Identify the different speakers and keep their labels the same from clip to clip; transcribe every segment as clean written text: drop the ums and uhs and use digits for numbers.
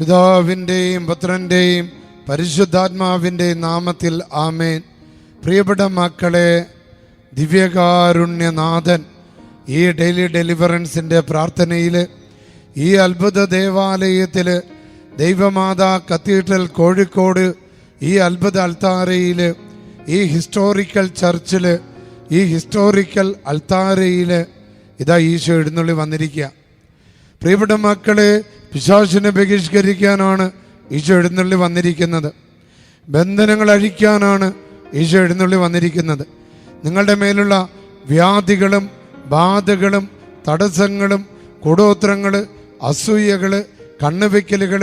Speaker 1: പിതാവിൻ്റെയും പുത്രൻ്റെയും പരിശുദ്ധാത്മാവിൻ്റെയും നാമത്തിൽ ആമേൻ. പ്രിയപ്പെട്ട മക്കളെ, ദിവ്യകാരുണ്യനാഥൻ ഈ ഡെയിലി ഡെലിവറൻസിൻ്റെ പ്രാർത്ഥനയിൽ, ഈ അത്ഭുത ദേവാലയത്തിൽ, ദൈവമാതാ കത്തീഡ്രൽ കോഴിക്കോട്, ഈ അത്ഭുത അൾത്താരയിൽ, ഈ ഹിസ്റ്റോറിക്കൽ ചർച്ചിൽ, ഈ ഹിസ്റ്റോറിക്കൽ അൾത്താരയിൽ ഇതാ ഈശോ എഴുന്നള്ളി വന്നിരിക്കുക. പ്രിയപ്പെട്ട മക്കളെ, പിശാചിനെ ബഹിഷ്കരിക്കാനാണ് ഈശോ എഴുന്നള്ളി വന്നിരിക്കുന്നത്. ബന്ധനങ്ങൾ അഴിക്കാനാണ് ഈശോ എഴുന്നള്ളി വന്നിരിക്കുന്നത്. നിങ്ങളുടെ മേലുള്ള വ്യാധികളും ബാധകളും തടസ്സങ്ങളും കൂടോത്രങ്ങൾ, അസൂയകൾ, കണ്ണുവെക്കലുകൾ,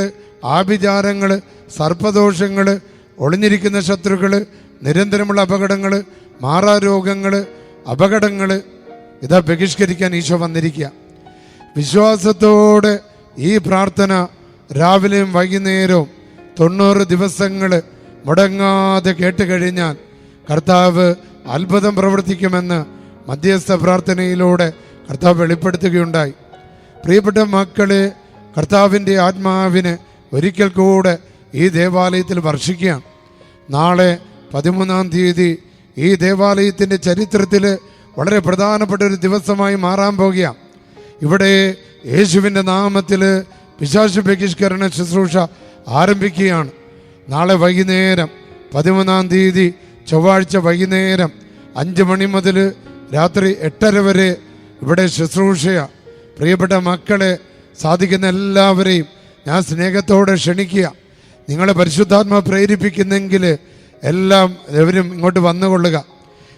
Speaker 1: ആഭിചാരങ്ങൾ, സർപ്പദോഷങ്ങൾ, ഒളിഞ്ഞിരിക്കുന്ന ശത്രുക്കൾ, നിരന്തരമുള്ള അപകടങ്ങൾ, മാറാരോഗങ്ങൾ, അപകടങ്ങൾ ഇതാ ബഹിഷ്കരിക്കാൻ ഈശോ വന്നിരിക്കുക. വിശ്വാസത്തോടെ ഈ പ്രാർത്ഥന രാവിലെയും വൈകുന്നേരവും 90 ദിവസങ്ങൾ മുടങ്ങാതെ കേട്ട് കഴിഞ്ഞാൽ കർത്താവ് അത്ഭുതം പ്രവർത്തിക്കുമെന്ന് മധ്യസ്ഥ പ്രാർത്ഥനയിലൂടെ കർത്താവ് വെളിപ്പെടുത്തുകയുണ്ടായി. പ്രിയപ്പെട്ട മക്കളെ, കർത്താവിൻ്റെ ആത്മാവിന് ഒരിക്കൽ കൂടെ ഈ ദേവാലയത്തിൽ വർഷിക്കുകയാണ്. നാളെ 13-ാം തീയതി ഈ ദേവാലയത്തിൻ്റെ ചരിത്രത്തിൽ വളരെ പ്രധാനപ്പെട്ട ഒരു ദിവസമായി മാറാൻ പോകുകയാണ്. ഇവിടെ യേശുവിൻ്റെ നാമത്തിൽ പിശാച് ബഹിഷ്കരണ ശുശ്രൂഷ ആരംഭിക്കുകയാണ്. നാളെ വൈകുന്നേരം 13-ാം തീയതി ചൊവ്വാഴ്ച വൈകുന്നേരം 5 മണി മുതൽ രാത്രി 8:30 വരെ ഇവിടെ ശുശ്രൂഷയാണ്. പ്രിയപ്പെട്ട മക്കളെ, സാധിക്കുന്ന എല്ലാവരെയും ഞാൻ സ്നേഹത്തോടെ ക്ഷണിക്കുക. നിങ്ങളെ പരിശുദ്ധാത്മാ പ്രേരിപ്പിക്കുന്നെങ്കിൽ എല്ലാവരും ഇങ്ങോട്ട് വന്നുകൊള്ളുക.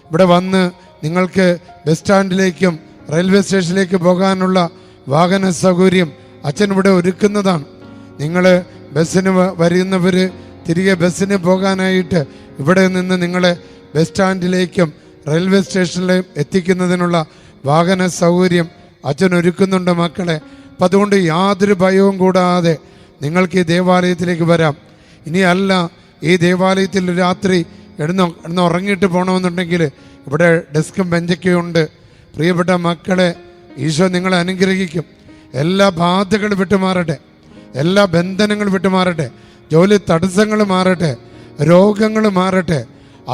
Speaker 1: ഇവിടെ വന്ന് നിങ്ങൾക്ക് ബസ് സ്റ്റാൻഡിലേക്കും റെയിൽവേ സ്റ്റേഷനിലേക്ക് പോകാനുള്ള വാഹന സൗകര്യം അച്ഛൻ ഇവിടെ ഒരുക്കുന്നതാണ്. നിങ്ങൾ ബസ്സിന് വരുന്നവർ തിരികെ ബസ്സിന് പോകാനായിട്ട് ഇവിടെ നിന്ന് നിങ്ങളെ ബസ് സ്റ്റാൻഡിലേക്കും റെയിൽവേ സ്റ്റേഷനിലേക്കും എത്തിക്കുന്നതിനുള്ള വാഹന സൗകര്യം അച്ഛൻ ഒരുക്കുന്നുണ്ട് മക്കളെ. അപ്പം അതുകൊണ്ട് യാതൊരു ഭയവും കൂടാതെ നിങ്ങൾക്ക് ഈ ദേവാലയത്തിലേക്ക് വരാം. ഇനി അല്ല, ഈ ദേവാലയത്തിൽ രാത്രി കിടന്ന് ഉറങ്ങിയിട്ട് പോകണമെന്നുണ്ടെങ്കിൽ ഇവിടെ ഡെസ്കും ബെഞ്ചൊക്കെ ഉണ്ട്. പ്രിയപ്പെട്ട മക്കളെ, ഈശോ നിങ്ങളെ അനുഗ്രഹിക്കും. എല്ലാ ബാധകളും വിട്ടുമാറട്ടെ, എല്ലാ ബന്ധനങ്ങളും വിട്ടുമാറട്ടെ, ജോലി തടസ്സങ്ങൾ മാറട്ടെ, രോഗങ്ങൾ മാറട്ടെ,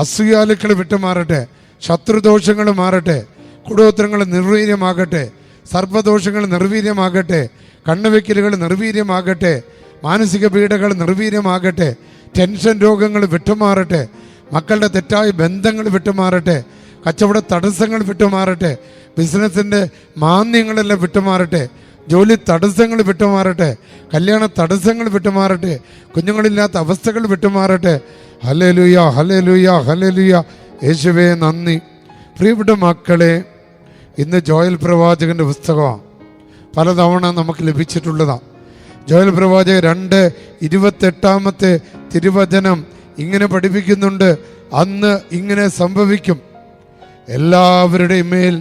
Speaker 1: അസൂയാലുക്കൾ വിട്ടുമാറട്ടെ, ശത്രുദോഷങ്ങൾ മാറട്ടെ, കൂടോത്രങ്ങൾ നിർവീര്യമാകട്ടെ, സർപ്പദോഷങ്ങൾ നിർവീര്യമാകട്ടെ, കണ്ണുവെക്കലുകൾ നിർവീര്യമാകട്ടെ, മാനസിക പീഡകൾ നിർവീര്യമാകട്ടെ, ടെൻഷൻ രോഗങ്ങൾ വിട്ടുമാറട്ടെ, മക്കളുടെ തെറ്റായ ബന്ധങ്ങൾ വിട്ടുമാറട്ടെ, കച്ചവട തടസ്സങ്ങൾ വിട്ടുമാറട്ടെ, ബിസിനസ്സിൻ്റെ മാന്ദ്യങ്ങളെല്ലാം വിട്ടുമാറട്ടെ, ജോലി തടസ്സങ്ങൾ വിട്ടുമാറട്ടെ, കല്യാണ തടസ്സങ്ങൾ വിട്ടുമാറട്ടെ, കുഞ്ഞുങ്ങളില്ലാത്ത അവസ്ഥകൾ വിട്ടുമാറട്ടെ. ഹല്ലേലൂയ, ഹല്ലേലൂയ, ഹല്ലേലൂയ. യേശുവേ നന്ദി. പ്രിയപ്പെട്ട മക്കളെ, ഇന്ന് ജോയൽ പ്രവാചകൻ്റെ പുസ്തകമാണ്. പലതവണ നമുക്ക് ലഭിച്ചിട്ടുള്ളതാണ്. ജോയൽ പ്രവാചകൻ 2:28 തിരുവചനം ഇങ്ങനെ പഠിപ്പിക്കുന്നുണ്ട്: അന്ന് ഇങ്ങനെ സംഭവിക്കും, എല്ലാവരുടെയും മേൽ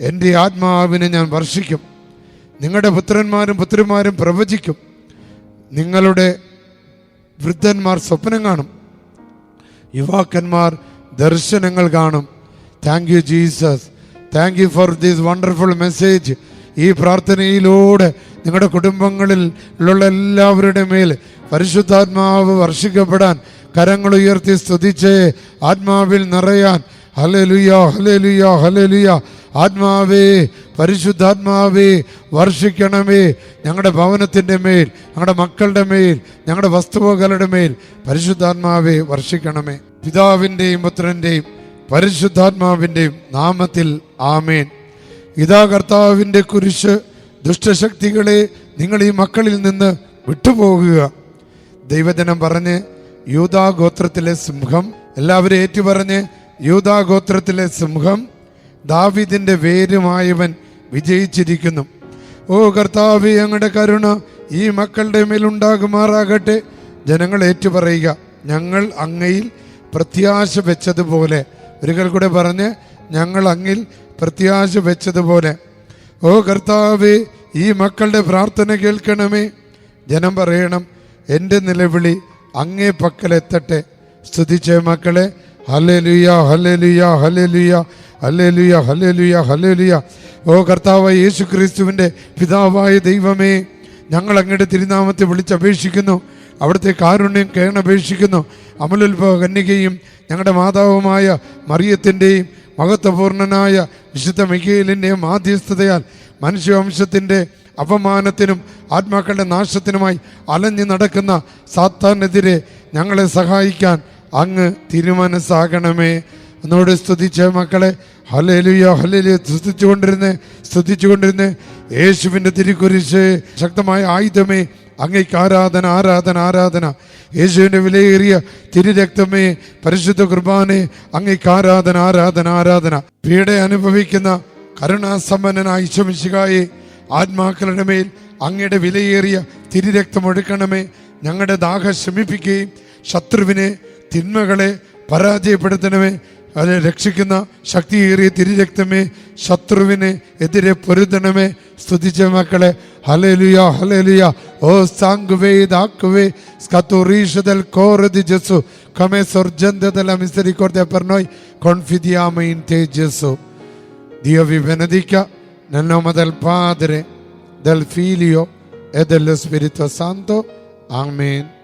Speaker 1: എൻ്റെ ആത്മാവിനെ ഞാൻ വർഷിക്കും, നിങ്ങളുടെ പുത്രന്മാരും പുത്രിമാരും പ്രവചിക്കും, നിങ്ങളുടെ വൃദ്ധന്മാർ സ്വപ്നം കാണും, യുവാക്കന്മാർ ദർശനങ്ങൾ കാണും. Thank you Jesus, thank you for this wonderful message. ഈ പ്രാർത്ഥനയിലൂടെ നിങ്ങളുടെ കുടുംബങ്ങളിൽ ഉള്ള എല്ലാവരുടെ മേൽ പരിശുദ്ധാത്മാവ് വർഷിക്കപ്പെടാൻ കരങ്ങൾ ഉയർത്തി സ്തുതിച്ച് ആത്മാവിൽ നിറയാൻ. ഹല്ലേലൂയ, ഹല്ലേലൂയ, ഹല്ലേലൂയ. ആത്മാവേ, പരിശുദ്ധാത്മാവേ വർഷിക്കണമേ. ഞങ്ങളുടെ ഭവനത്തിൻ്റെ മേൽ, ഞങ്ങളുടെ മക്കളുടെ മേൽ, ഞങ്ങളുടെ വസ്തുവകളുടെ മേൽ പരിശുദ്ധാത്മാവേ വർഷിക്കണമേ. പിതാവിൻ്റെയും പുത്രൻ്റെയും പരിശുദ്ധാത്മാവിൻ്റെയും നാമത്തിൽ ആമേൻ. ഇതാ കർത്താവിൻ്റെ കുരിശ്, ദുഷ്ടശക്തികളെ നിങ്ങൾ ഈ മക്കളിൽ നിന്ന് വിട്ടുപോകുക. ദൈവജനം പറഞ്ഞ് യൂദാ ഗോത്രത്തിലെ സിംഹം, എല്ലാവരും ഏറ്റുപറഞ്ഞ് യൂദാ ഗോത്രത്തിലെ സിംഹം, ദാവീദിന്റെ വേരുമായവൻ വിജയിച്ചിരിക്കുന്നു. ഓ കർത്താവേ, അങ്ങയുടെ കരുണ ഈ മക്കളുടെ മേലുണ്ടാകുമാറാകട്ടെ. ജനങ്ങൾ ഏറ്റുപറയുക, ഞങ്ങൾ അങ്ങയിൽ പ്രത്യാശ വെച്ചതുപോലെ. ഒരിക്കൽ കൂടെ പറഞ്ഞ്, ഞങ്ങൾ അങ്ങിൽ പ്രത്യാശ വെച്ചതുപോലെ. ഓ കർത്താവേ, ഈ മക്കളുടെ പ്രാർത്ഥന കേൾക്കണമേ. ജനം പറയണം, എൻ്റെ നിലവിളി അങ്ങേ പക്കലെത്തട്ടെ. സ്തുതിച്ചേ മക്കളെ. ഹല്ലേലൂയ, ഹല്ലേലൂയ, ഹല്ലേലൂയ, ഹല്ലേലൂയ, ഹല്ലേലൂയ, ഹല്ലേലൂയ. ഓ കർത്താവായ യേശു ക്രിസ്തുവിൻ്റെ പിതാവായ ദൈവമേ, ഞങ്ങൾ അങ്ങയുടെ തിരുനാമത്തെ വിളിച്ചപേക്ഷിക്കുന്നു. അവിടുത്തെ കാരുണ്യം കേണപേക്ഷിക്കുന്നു. അമലോത്ഭവ കന്യകയും ഞങ്ങളുടെ മാതാവുമായ മറിയത്തിൻ്റെയും മഹത്വപൂർണനായ വിശുദ്ധ മിഖായേലിൻ്റെയും മാധ്യസ്ഥതയാൽ മനുഷ്യവംശത്തിൻ്റെ അപമാനത്തിനും ആത്മാക്കളുടെ നാശത്തിനുമായി അലഞ്ഞു നടക്കുന്ന സാത്താനെതിരെ ഞങ്ങളെ സഹായിക്കാൻ അങ്ങ് തിരുമനസ്സാകണമേ. എന്നോട് സ്തുതിച്ച മക്കളെ, ഹല്ലേലൂയ ഹല്ലേലൂയ സ്തുതിച്ചുകൊണ്ടിരുന്നേ. യേശുവിൻ്റെ തിരുക്കുരിശ് ശക്തമായ ആയുധമേ, അങ്ങേക്ക് ആരാധന ആരാധന ആരാധന. യേശുവിൻ്റെ വിലയേറിയ തിരുരക്തമേ, പരിശുദ്ധ കുർബാനെ, അങ്ങേക്ക് ആരാധന ആരാധന ആരാധന. പീഡ അനുഭവിക്കുന്ന കരുണാസമ്പന്നനായ ഈശോ മിശിഹായെ, ആത്മാക്കളുടെ മേൽ അങ്ങയുടെ വിലയേറിയ തിരുരക്തം ഒഴുക്കണമേ. ഞങ്ങളുടെ ദാഹം ശമിപ്പിക്കുകയും ശത്രുവിനെ, തിന്മകളെ പരാജയപ്പെടുത്തണമേ. അതിനെ രക്ഷിക്കുന്ന ശക്തിയേറിയ തിരുരക്തമേ, ശത്രുവിനെ എതിരെ പൊരുതണമേ. സ്തുതിച്ച മക്കളെ, ഹല്ലേലൂയ ഹല്ലേലൂയ. ഓ സാങ്കുവേ ദാക്കുവേ സ്കത്തോറീഷദൽ കോറദി ജസു കമേ സൊർജന്തദ la misericordia per noi confidiamo in te Gesù. Dio vi benedica nel nome del Padre, del Figlio e dello Spirito Santo. Amen.